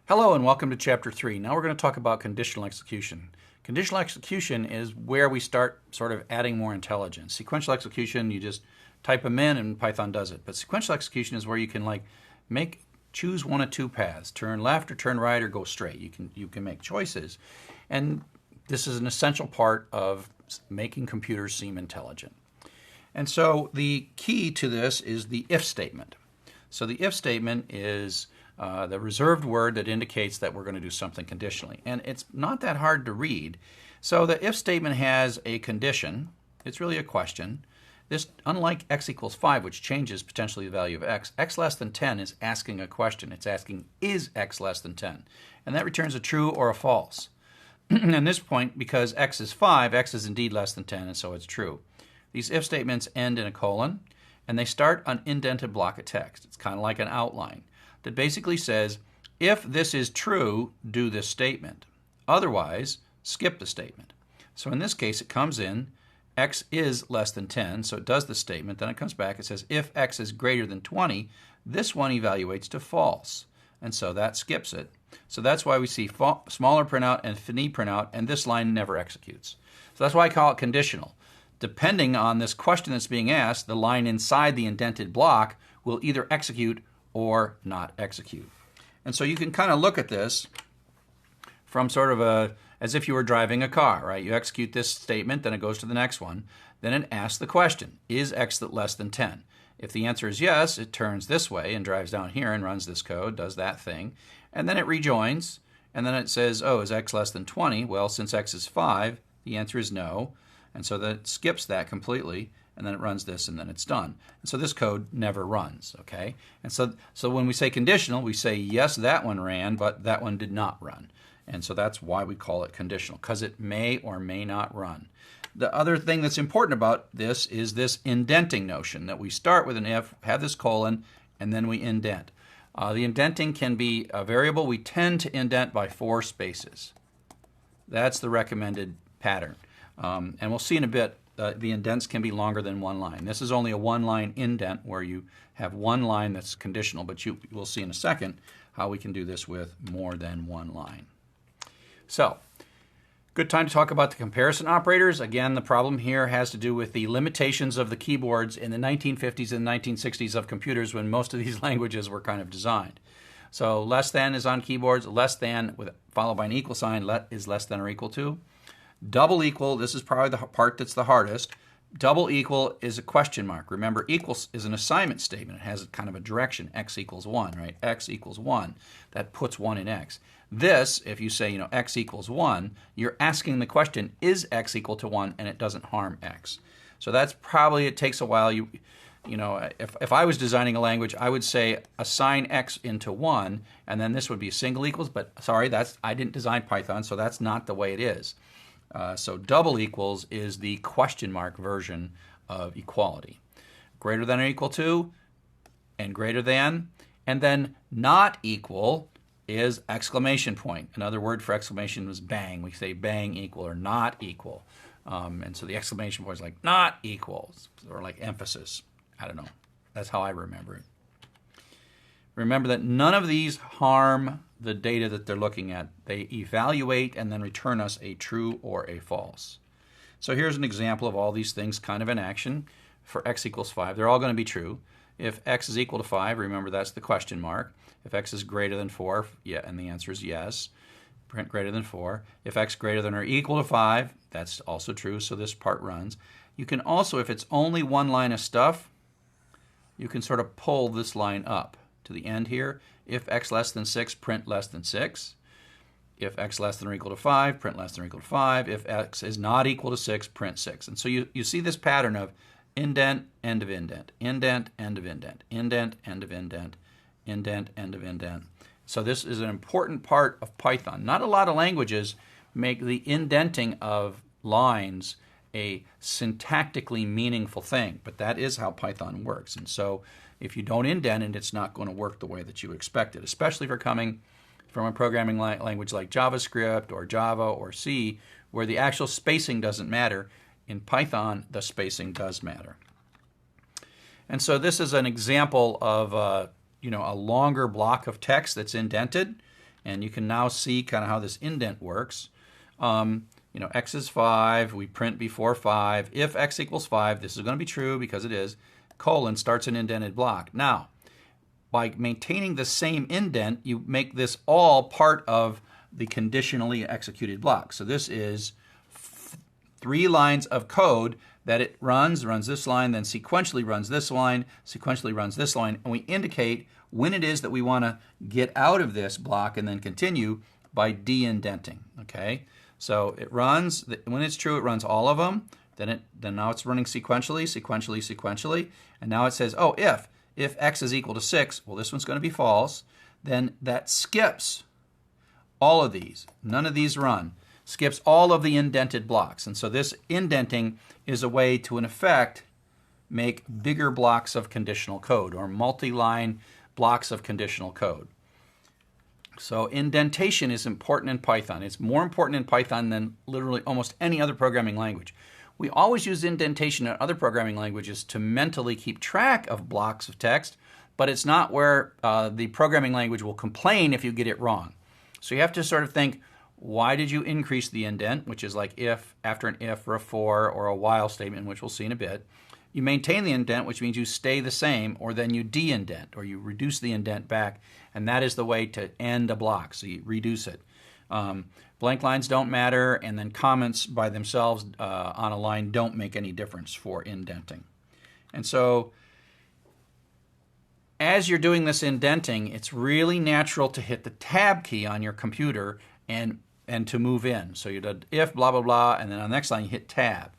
Hello and welcome to Chapter 3. Now we're going to talk about conditional execution. Conditional execution is where we start sort of adding more intelligence. Sequential execution, you just type them in and Python does it. But sequential execution is where you can choose one of two paths, turn left or turn right or go straight. You can make choices. And this is an essential part of making computers seem intelligent. And so the key to this is the if statement. So the if statement is the reserved word that indicates that we're going to do something conditionally. And it's not that hard to read. So the if statement has a condition. It's really a question. This, unlike x equals 5, which changes potentially the value of x less than 10 is asking a question. It's asking, is x less than 10? And that returns a true or a false. At this point, because x is 5, x is indeed less than 10, and so it's true. These if statements end in a colon, and they start an indented block of text. It's kind of like an outline that basically says, if this is true, do this statement. Otherwise, skip the statement. So in this case, it comes in, x is less than 10, so it does the statement. Then it comes back, it says, if x is greater than 20, this one evaluates to false. And so that skips it. So that's why we see smaller printout and fini printout, and this line never executes. So that's why I call it conditional. Depending on this question that's being asked, the line inside the indented block will either execute or not execute. And so you can kind of look at this from sort of as if you were driving a car, right? You execute this statement, then it goes to the next one. Then it asks the question, is x less than 10? If the answer is yes, it turns this way and drives down here and runs this code, does that thing. And then it rejoins, and then it says, oh, is x less than 20? Well, since x is 5, the answer is no. And so that it skips that completely, and then it runs this, and then it's done. And so this code never runs, okay? And so when we say conditional, we say, yes, that one ran, but that one did not run. And so that's why we call it conditional, because it may or may not run. The other thing that's important about this is this indenting notion, that we start with an if, have this colon, and then we indent. The indenting can be a variable. We tend to indent by 4 spaces. That's the recommended pattern. And we'll see in a bit, the indents can be longer than one line. This is only a one-line indent where you have one line that's conditional, but we'll see in a second how we can do this with more than one line. So, good time to talk about the comparison operators. Again, the problem here has to do with the limitations of the keyboards in the 1950s and 1960s of computers when most of these languages were kind of designed. So less than is on keyboards, less than followed by an equal sign is less than or equal to. Double equal, this is probably the part that's the hardest. Double equal is a question mark. Remember, equals is an assignment statement. It has kind of a direction, x equals 1, right? X equals 1. That puts 1 in x. This, if you say, x equals 1, you're asking the question, is x equal to 1, and it doesn't harm x. So that's probably, it takes a while. If I was designing a language, I would say assign x into 1, and then this would be single equals, but sorry, I didn't design Python, so that's not the way it is. So double equals is the question mark version of equality. Greater than or equal to, and greater than, and then not equal is exclamation point. Another word for exclamation is bang. We say bang equal or not equal. And so the exclamation point is like not equal, or like emphasis. I don't know. That's how I remember it. Remember that none of these harm the data that they're looking at. They evaluate and then return us a true or a false. So here's an example of all these things kind of in action. For x equals 5, they're all going to be true. If x is equal to 5, remember that's the question mark. If x is greater than 4, yeah, and the answer is yes. Print greater than 4. If x greater than or equal to 5, that's also true, so this part runs. You can also, if it's only one line of stuff, you can sort of pull this line up to the end here. If x less than 6, print less than 6. If x less than or equal to 5, print less than or equal to 5. If x is not equal to 6, print 6. And so you see this pattern of indent, end of indent, indent, end of indent, indent, end of indent, indent, end of indent. So this is an important part of Python. Not a lot of languages make the indenting of lines a syntactically meaningful thing, but that is how Python works. And so if you don't indent it, it's not going to work the way that you expect it, especially if you're coming from a programming language like JavaScript or Java or C, where the actual spacing doesn't matter. In Python, the spacing does matter. And so this is an example of a longer block of text that's indented. And you can now see kind of how this indent works. You know, x is 5. We print before 5. If x equals 5, this is going to be true because it is, colon starts an indented block. Now, by maintaining the same indent, you make this all part of the conditionally executed block. So this is 3 lines of code that it runs this line, then sequentially runs this line, sequentially runs this line, and we indicate when it is that we want to get out of this block and then continue by de-indenting. Okay, so it runs, when it's true, it runs all of them. Then now it's running sequentially, and now it says, oh, if x is equal to 6, well, this one's going to be false. Then that skips all of these. None of these run. Skips all of the indented blocks. And so this indenting is a way to, in effect, make bigger blocks of conditional code or multi-line blocks of conditional code. So indentation is important in Python. It's more important in Python than literally almost any other programming language. We always use indentation in other programming languages to mentally keep track of blocks of text, but it's not where the programming language will complain if you get it wrong. So you have to sort of think, why did you increase the indent, which is like if, after an if or a for or a while statement, which we'll see in a bit. You maintain the indent, which means you stay the same, or then you de-indent, or you reduce the indent back, and that is the way to end a block, so you reduce it. Blank lines don't matter, and then comments by themselves on a line don't make any difference for indenting. And so as you're doing this indenting, it's really natural to hit the tab key on your computer and to move in. So you did if blah, blah, blah, and then on the next line you hit tab.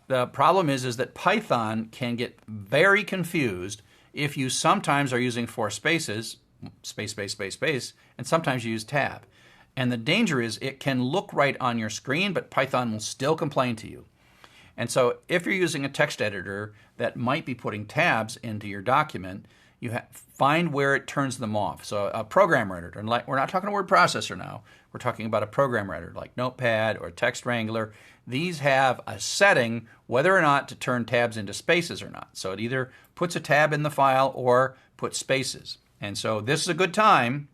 The problem is that Python can get very confused if you sometimes are using 4 spaces, space, space, space, space, and sometimes you use tab. And the danger is it can look right on your screen, but Python will still complain to you. And so if you're using a text editor that might be putting tabs into your document, you find where it turns them off. So a programmer editor, and we're not talking a word processor now, we're talking about a programmer editor like Notepad or Text Wrangler. These have a setting whether or not to turn tabs into spaces or not. So it either puts a tab in the file or puts spaces. And so this is a good time,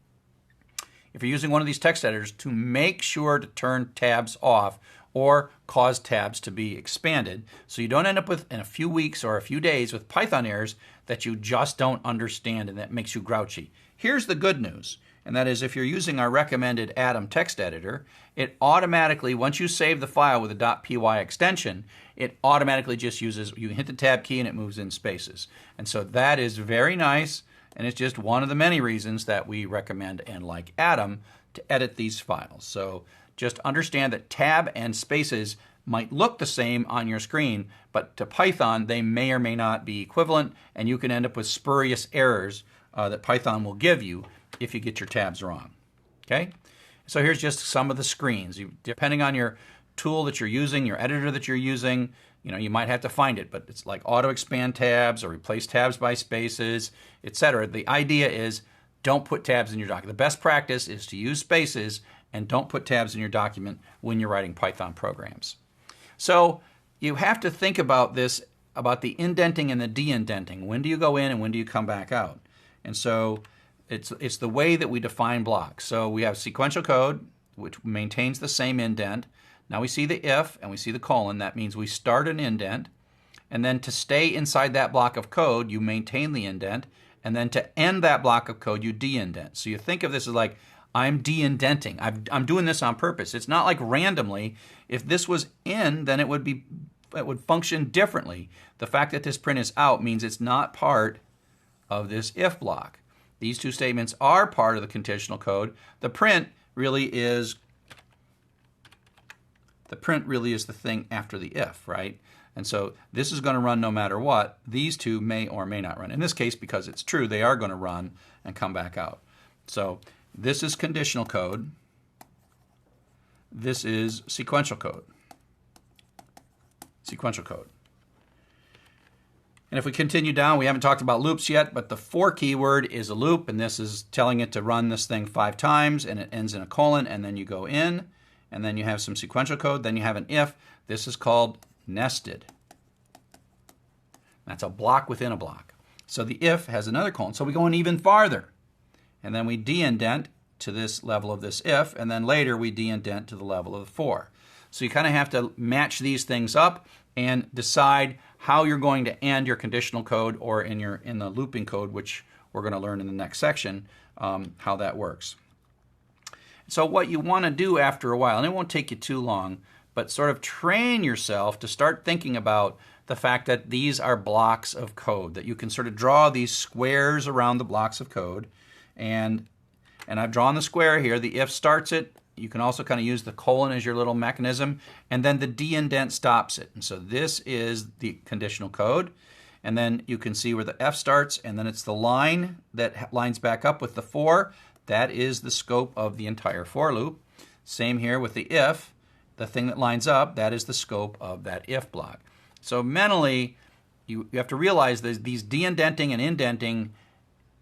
if you're using one of these text editors, to make sure to turn tabs off or cause tabs to be expanded, so you don't end up with, in a few weeks or a few days, with Python errors that you just don't understand and that makes you grouchy. Here's the good news, and that is if you're using our recommended Atom text editor, it automatically, once you save the file with a .py extension, it automatically just uses, you hit the tab key and it moves in spaces. And so that is very nice, and it's just one of the many reasons that we recommend and like Atom to edit these files. So just understand that tab and spaces might look the same on your screen, but to Python they may or may not be equivalent, and you can end up with spurious errors that Python will give you if you get your tabs wrong. Okay? So here's just some of the screens. Depending on your tool that you're using, your editor that you're using, you might have to find it, but it's like auto expand tabs or replace tabs by spaces, etc. The idea is don't put tabs in your document. The best practice is to use spaces and don't put tabs in your document when you're writing Python programs. So you have to think about this, about the indenting and the de-indenting. When do you go in and when do you come back out? And so it's the way that we define blocks. So we have sequential code, which maintains the same indent. Now we see the if and we see the colon. That means we start an indent, and then to stay inside that block of code, you maintain the indent, and then to end that block of code, you de-indent. So you think of this as like, I'm de-indenting. I'm doing this on purpose. It's not like randomly. If this was in, then it would function differently. The fact that this print is out means it's not part of this if block. These two statements are part of the conditional code. The print really is the thing after the if, right? And so this is going to run no matter what. These two may or may not run. In this case, because it's true, they are going to run and come back out. So this is conditional code. This is sequential code. Sequential code. And if we continue down, we haven't talked about loops yet, but the for keyword is a loop, and this is telling it to run this thing 5 times, and it ends in a colon, and then you go in, and then you have some sequential code, then you have an if. This is called nested. That's a block within a block. So the if has another colon, so we go in even farther. And then we de-indent to this level of this if, and then later we de-indent to the level of the for. So you kind of have to match these things up and decide how you're going to end your conditional code, or in the looping code, which we're going to learn in the next section, how that works. So what you want to do after a while, and it won't take you too long, but sort of train yourself to start thinking about the fact that these are blocks of code, that you can sort of draw these squares around the blocks of code. And I've drawn the square here. The if starts it. You can also kind of use the colon as your little mechanism, and then the de-indent stops it. And so this is the conditional code. And then you can see where the F starts, and then it's the line that lines back up with the for. That is the scope of the entire for loop. Same here with the if. The thing that lines up, that is the scope of that if block. So mentally, you have to realize that these de-indenting and indenting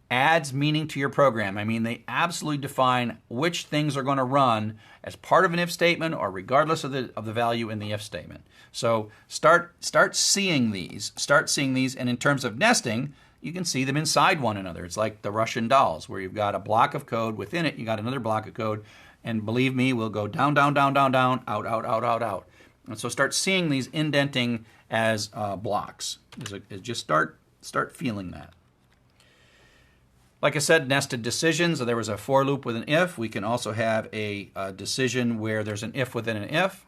adds meaning to your program. I mean, they absolutely define which things are going to run as part of an if statement or regardless of the value in the if statement. So start seeing these. And in terms of nesting, you can see them inside one another. It's like the Russian dolls, where you've got a block of code. Within it, you got another block of code. And believe me, we'll go down, down, down, down, down, out, out, out, out, out. And so start seeing these indenting as blocks. Just start feeling that. Like I said, nested decisions. So there was a for loop with an if. We can also have a decision where there's an if within an if.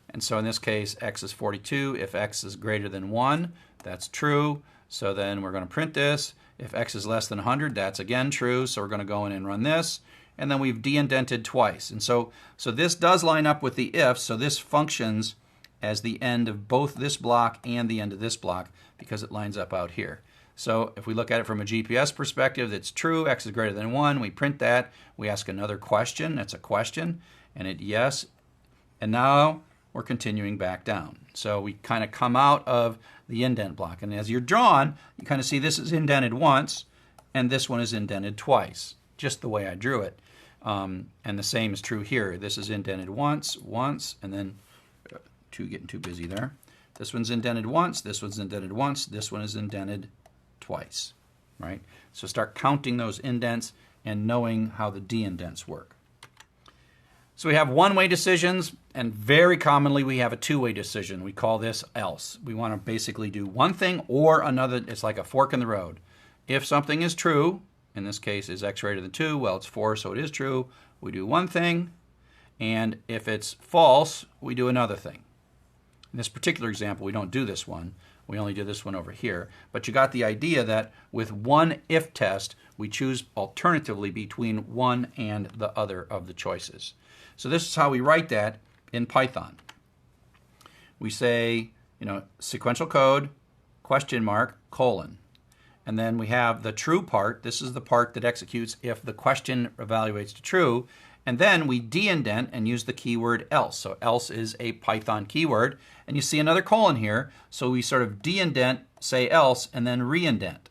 And so in this case, x is 42. If x is greater than 1, that's true. So then we're going to print this. If x is less than 100, that's again true. So we're going to go in and run this. And then we've de-indented twice. And so this does line up with the if. So this functions as the end of both this block and the end of this block because it lines up out here. So if we look at it from a GPS perspective, it's true, x is greater than 1. We print that. We ask another question. That's a question. And it yes. And now we're continuing back down. So we kind of come out of the indent block. And as you're drawn, you kind of see this is indented once, and this one is indented twice, just the way I drew it. And the same is true here. This is indented once, and then getting too busy there. This one's indented once, this one's indented once, this one is indented twice, right? So start counting those indents and knowing how the de-indents work. So we have one-way decisions, and very commonly we have a two-way decision. We call this else. We want to basically do one thing or another. It's like a fork in the road. If something is true, in this case is x greater than 2, well, it's 4, so it is true. We do one thing, and if it's false, we do another thing. In this particular example, we don't do this one. We only do this one over here. But you got the idea that with one if test, we choose alternatively between one and the other of the choices. So this is how we write that in Python. We say, sequential code, question mark, colon. And then we have the true part. This is the part that executes if the question evaluates to true. And then we de-indent and use the keyword else. So else is a Python keyword. And you see another colon here. So we sort of de-indent, say else, and then re-indent.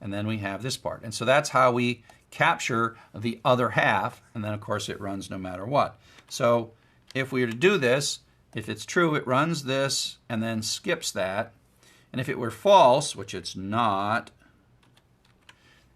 And then we have this part. And so that's how we capture the other half. And then, of course, it runs no matter what. So if we were to do this, if it's true, it runs this and then skips that. And if it were false, which it's not,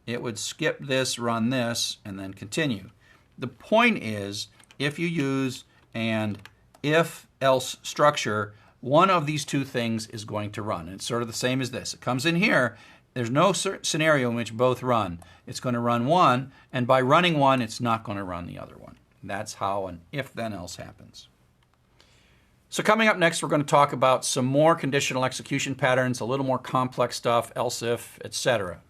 it would skip this, run this, and then continue. The point is, if you use an if-else structure, one of these two things is going to run. And it's sort of the same as this. It comes in here. There's no scenario in which both run. It's going to run one, and by running one, it's not going to run the other one. That's how an if-then-else happens. So coming up next, we're going to talk about some more conditional execution patterns, a little more complex stuff, else if, etc.